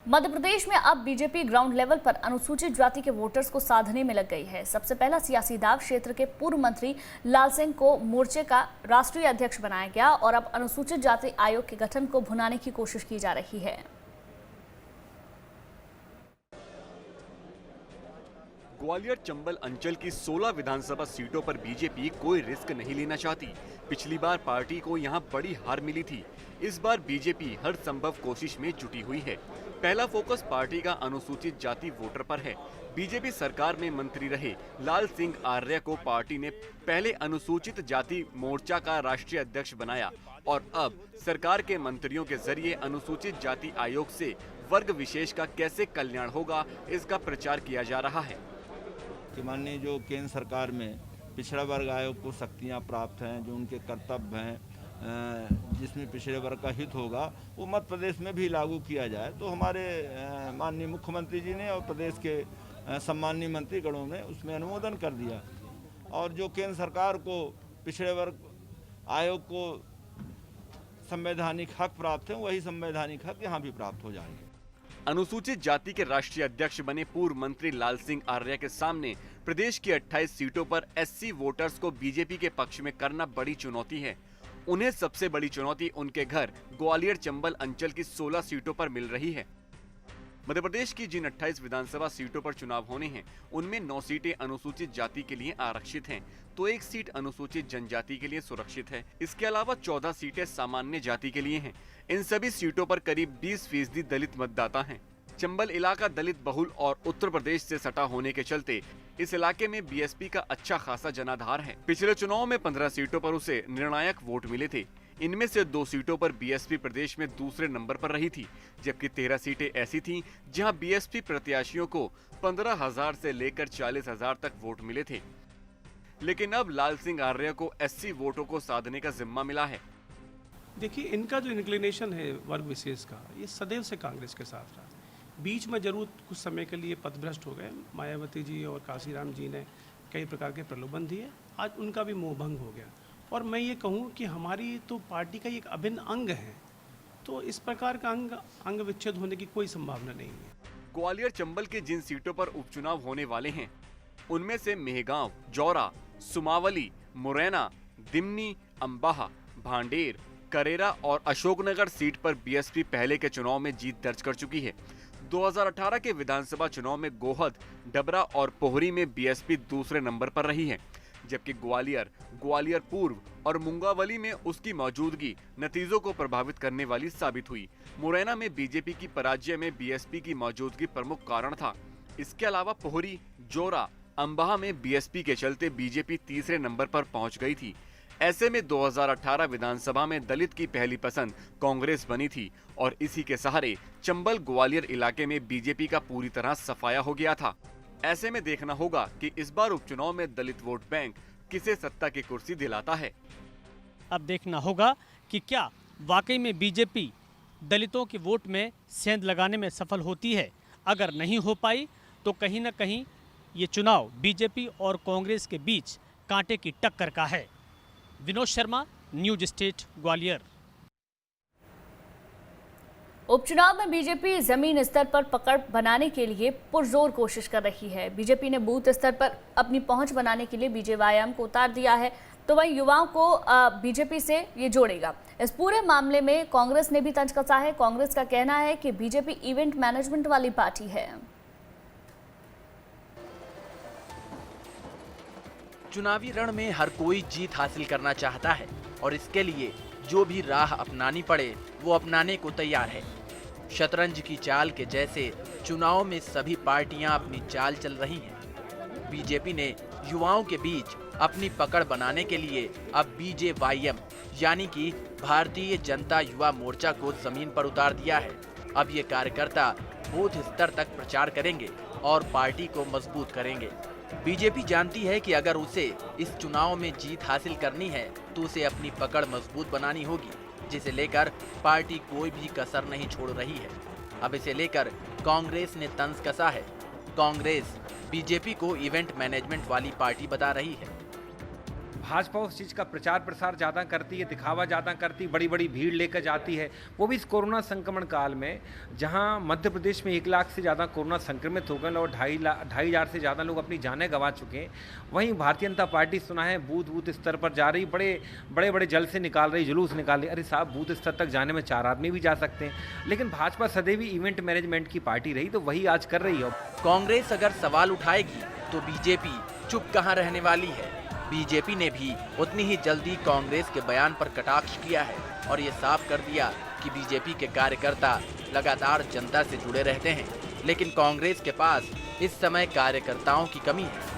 मध्य प्रदेश में अब BJP ground level पर अनुसूचित जाति के वोटर्स को साधने में लग गई है। सबसे पहला सियासी दाव क्षेत्र के पूर्व मंत्री लाल सिंह को मोर्चे का राष्ट्रीय अध्यक्ष बनाया गया और अब अनुसूचित जाति आयोग के गठन को भुनाने की कोशिश की जा रही है। ग्वालियर चंबल अंचल की 16 विधानसभा सीटों पर बीजेपी कोई रिस्क नहीं लेना चाहती। पिछली बार पार्टी को यहां बड़ी हार मिली थी। इस बार बीजेपी हर संभव कोशिश में जुटी हुई है। पहला फोकस पार्टी का अनुसूचित जाति वोटर पर है। बीजेपी सरकार में मंत्री रहे लाल सिंह आर्य को पार्टी ने पहले अनुसूचित जाति मोर्चा का राष्ट्रीय अध्यक्ष बनाया और अब सरकार के मंत्रियों के जरिए अनुसूचित जाति आयोग से वर्ग विशेष का कैसे कल्याण होगा, इसका प्रचार किया जा रहा है। माननीय जो केंद्र सरकार में पिछड़ा वर्ग आयोग को शक्तियां प्राप्त हैं, जो उनके कर्तव्य हैं, जिसमें पिछड़े वर्ग का हित होगा, वो मध्य प्रदेश में भी लागू किया जाए। तो हमारे माननीय मुख्यमंत्री जी ने और प्रदेश के सम्माननीय मंत्रीगणों ने उसमें अनुमोदन कर दिया और जो केंद्र सरकार को पिछड़े वर्ग आयोग को संवैधानिक हक प्राप्त है, वही संवैधानिक हक यहाँ भी प्राप्त हो जाएंगे। अनुसूचित जाति के राष्ट्रीय अध्यक्ष बने पूर्व मंत्री लाल सिंह आर्य के सामने प्रदेश की 28 सीटों पर एससी वोटर्स को बीजेपी के पक्ष में करना बड़ी चुनौती है। उन्हें सबसे बड़ी चुनौती उनके घर ग्वालियर चंबल अंचल की 16 सीटों पर मिल रही है। मध्य प्रदेश की जिन 28 विधानसभा सीटों पर चुनाव होने हैं, उनमें 9 सीटें अनुसूचित जाति के लिए आरक्षित हैं, तो 1 सीट अनुसूचित जनजाति के लिए सुरक्षित है। इसके अलावा 14 सीटें सामान्य जाति के लिए हैं। इन सभी सीटों पर करीब 20% दलित मतदाता हैं। चंबल इलाका दलित बहुल और उत्तर प्रदेश से सटा होने के चलते इस इलाके में बीएसपी का अच्छा खासा जनाधार है। पिछले चुनाव में 15 सीटों पर उसे निर्णायक वोट मिले थे। इनमें से 2 सीटों पर बीएसपी प्रदेश में दूसरे नंबर पर रही थी, जबकि 13 सीटें ऐसी थीं जहां बीएसपी प्रत्याशियों को 15,000 से लेकर 40,000 तक वोट मिले थे। लेकिन अब लाल सिंह आर्य को एससी वोटों को साधने का जिम्मा मिला है। देखिए, इनका जो इंक्लिनेशन है वर्ग विशेष का, ये सदैव से कांग्रेस के साथ रहा। बीच में जरूर कुछ समय के लिए पथभ्रष्ट हो गए। मायावती जी और काशीराम जी ने कई प्रकार के प्रलोभन दिए, आज उनका भी मोह भंग हो गया। और मैं ये कहूँ कि हमारी तो पार्टी का एक अभिन्न अंग है, तो इस प्रकार का अंग विच्छेद होने की कोई संभावना नहीं है। ग्वालियर चंबल के जिन सीटों पर उपचुनाव होने वाले हैं, उनमें से मेहगांव, जौरा, सुमावली, मुरैना, दिमनी, अंबाहा, भांडेर, करेरा और अशोकनगर सीट पर बीएसपी पहले के चुनाव में जीत दर्ज कर चुकी है। 2018 के विधानसभा चुनाव में गोहद, डबरा और पोहरी में बीएसपी दूसरे नंबर पर रही है, जबकि ग्वालियर, ग्वालियर पूर्व और मुंगावली में उसकी मौजूदगी नतीजों को प्रभावित करने वाली साबित हुई। मुरैना में बीजेपी की पराजय में बीएसपी की मौजूदगी प्रमुख कारण था। इसके अलावा पोहरी, जोरा, अंबाहा में बीएसपी के चलते बीजेपी तीसरे नंबर पर पहुंच गई थी। ऐसे में 2018 विधानसभा में दलित की पहली पसंद कांग्रेस बनी थी और इसी के सहारे चंबल ग्वालियर इलाके में बीजेपी का पूरी तरह सफाया हो गया था। ऐसे में देखना होगा कि इस बार उपचुनाव में दलित वोट बैंक किसे सत्ता की कुर्सी दिलाता है। अब देखना होगा कि क्या वाकई में बीजेपी दलितों के वोट में सेंध लगाने में सफल होती है। अगर नहीं हो पाई तो कहीं न कहीं ये चुनाव बीजेपी और कांग्रेस के बीच कांटे की टक्कर का है। Vinod Sharma, news state, Gwalior. उपचुनाव में बीजेपी जमीन स्तर पर पकड़ बनाने के लिए पुरजोर कोशिश कर रही है। बीजेपी ने बूथ स्तर पर अपनी पहुंच बनाने के लिए बीजेवाईएम को उतार दिया है, तो वहीं युवाओं को बीजेपी से ये जोड़ेगा। इस पूरे मामले में कांग्रेस ने भी तंज कसा है। कांग्रेस का कहना है कि बीजेपी इवेंट मैनेजमेंट वाली पार्टी है। चुनावी रण में हर कोई जीत हासिल करना चाहता है और इसके लिए जो भी राह अपनानी पड़े वो अपनाने को तैयार है। शतरंज की चाल के जैसे चुनाव में सभी पार्टियां अपनी चाल चल रही हैं। बीजेपी ने युवाओं के बीच अपनी पकड़ बनाने के लिए अब बीजेवाईएम यानी कि भारतीय जनता युवा मोर्चा को जमीन पर उतार दिया है। अब ये कार्यकर्ता बूथ स्तर तक प्रचार करेंगे और पार्टी को मजबूत करेंगे। बीजेपी जानती है कि अगर उसे इस चुनाव में जीत हासिल करनी है तो उसे अपनी पकड़ मजबूत बनानी होगी, जिसे लेकर पार्टी कोई भी कसर नहीं छोड़ रही है। अब इसे लेकर कांग्रेस ने तंज कसा है। कांग्रेस बीजेपी को इवेंट मैनेजमेंट वाली पार्टी बता रही है। भाजपा उस चीज़ का प्रचार प्रसार ज़्यादा करती है, दिखावा ज़्यादा करती है, बड़ी बड़ी भीड़ लेकर जाती है, वो भी इस कोरोना संक्रमण काल में, जहां मध्य प्रदेश में 1 लाख से ज़्यादा कोरोना संक्रमित हो गए और 2,500 से ज़्यादा लोग अपनी जानें गंवा चुके हैं। वहीं भारतीय जनता पार्टी सुना है बूथ बूथ स्तर पर जा रही, बड़े बड़े जल से निकाल रही, जुलूस निकाल रही। अरे साहब, बूथ स्तर तक जाने में 4 आदमी भी जा सकते हैं, लेकिन भाजपा सदैव ही इवेंट मैनेजमेंट की पार्टी रही, तो वही आज कर रही है। कांग्रेस अगर सवाल उठाएगी तो बीजेपी चुप कहां रहने वाली है। बीजेपी ने भी उतनी ही जल्दी कांग्रेस के बयान पर कटाक्ष किया है और ये साफ कर दिया कि बीजेपी के कार्यकर्ता लगातार जनता से जुड़े रहते हैं, लेकिन कांग्रेस के पास इस समय कार्यकर्ताओं की कमी है।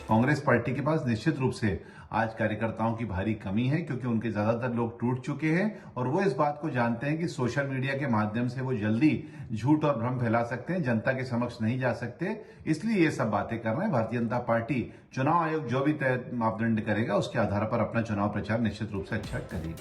कांग्रेस पार्टी के पास निश्चित रूप से आज कार्यकर्ताओं की भारी कमी है, क्योंकि उनके ज्यादातर लोग टूट चुके हैं और वो इस बात को जानते हैं कि सोशल मीडिया के माध्यम से वो जल्दी झूठ और भ्रम फैला सकते हैं, जनता के समक्ष नहीं जा सकते, इसलिए ये सब बातें कर रहे हैं। भारतीय जनता पार्टी, चुनाव आयोग जो भी तय मापदंड करेगा उसके आधार पर अपना चुनाव प्रचार निश्चित रूप से अच्छा करेगी।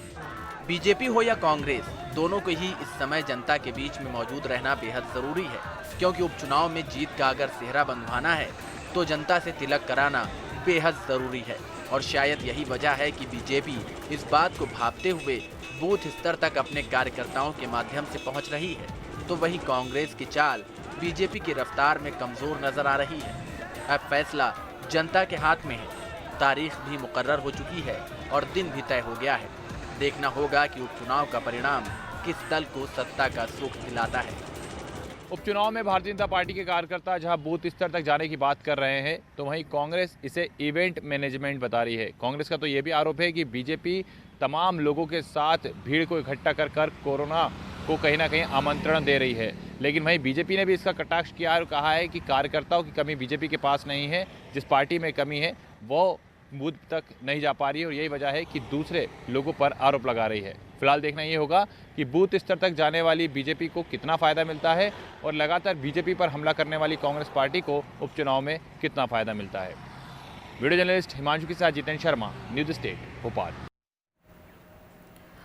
बीजेपी हो या कांग्रेस, दोनों को ही इस समय जनता के बीच में मौजूद रहना बेहद जरूरी है, क्योंकि उपचुनाव में जीत का अगर सेहरा बंधवाना है तो जनता से तिलक कराना बेहद जरूरी है। और शायद यही वजह है कि बीजेपी इस बात को भांपते हुए बूथ स्तर तक अपने कार्यकर्ताओं के माध्यम से पहुंच रही है, तो वहीं कांग्रेस की चाल बीजेपी की रफ्तार में कमजोर नजर आ रही है। अब फैसला जनता के हाथ में है, तारीख भी मुकर्रर हो चुकी है और दिन भी तय हो गया है। देखना होगा कि उपचुनाव का परिणाम किस दल को सत्ता का सुख दिलाता है। उपचुनाव में भारतीय जनता पार्टी के कार्यकर्ता जहां बूथ स्तर तक जाने की बात कर रहे हैं, तो वहीं कांग्रेस इसे इवेंट मैनेजमेंट बता रही है। कांग्रेस का तो ये भी आरोप है कि बीजेपी तमाम लोगों के साथ भीड़ को इकट्ठा कर कोरोना को कहीं ना कहीं आमंत्रण दे रही है, लेकिन वहीं बीजेपी ने भी इसका कटाक्ष किया और कहा है कि कार्यकर्ताओं की कमी बीजेपी के पास नहीं है, जिस पार्टी में कमी है वो बूथ तक नहीं जा पा रही है और यही वजह है कि दूसरे लोगों पर आरोप लगा रही है। फिलहाल देखना ये होगा कि बूथ स्तर तक जाने वाली बीजेपी को कितना फायदा मिलता है और लगातार बीजेपी पर हमला करने वाली कांग्रेस पार्टी को उपचुनाव में कितना फायदा मिलता है। वीडियो जर्नलिस्ट हिमांशु के साथ जितेंद्र शर्मा, न्यूज स्टेट, भोपाल।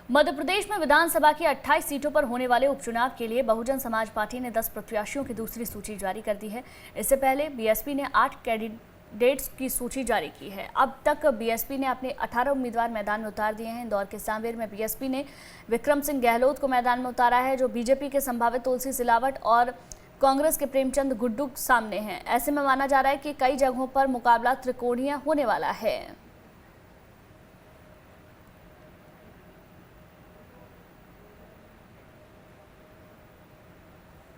मध्य प्रदेश में विधानसभा की 28 सीटों पर होने वाले उपचुनाव के लिए बहुजन समाज पार्टी ने 10 प्रत्याशियों की दूसरी सूची जारी कर दी है। इससे पहले बीएसपी ने 8 कैंडिडेट्स की सूची जारी की है। अब तक बीएसपी ने अपने 18 उम्मीदवार मैदान में उतार दिए हैं। इंदौर के सांवेर में बीएसपी ने विक्रम सिंह गहलोत को मैदान में उतारा है, जो बीजेपी के संभावित तुलसी सिलावट और कांग्रेस के प्रेमचंद गुड्डू सामने हैं। ऐसे में माना जा रहा है कि कई जगहों पर मुकाबला त्रिकोणीय होने वाला है।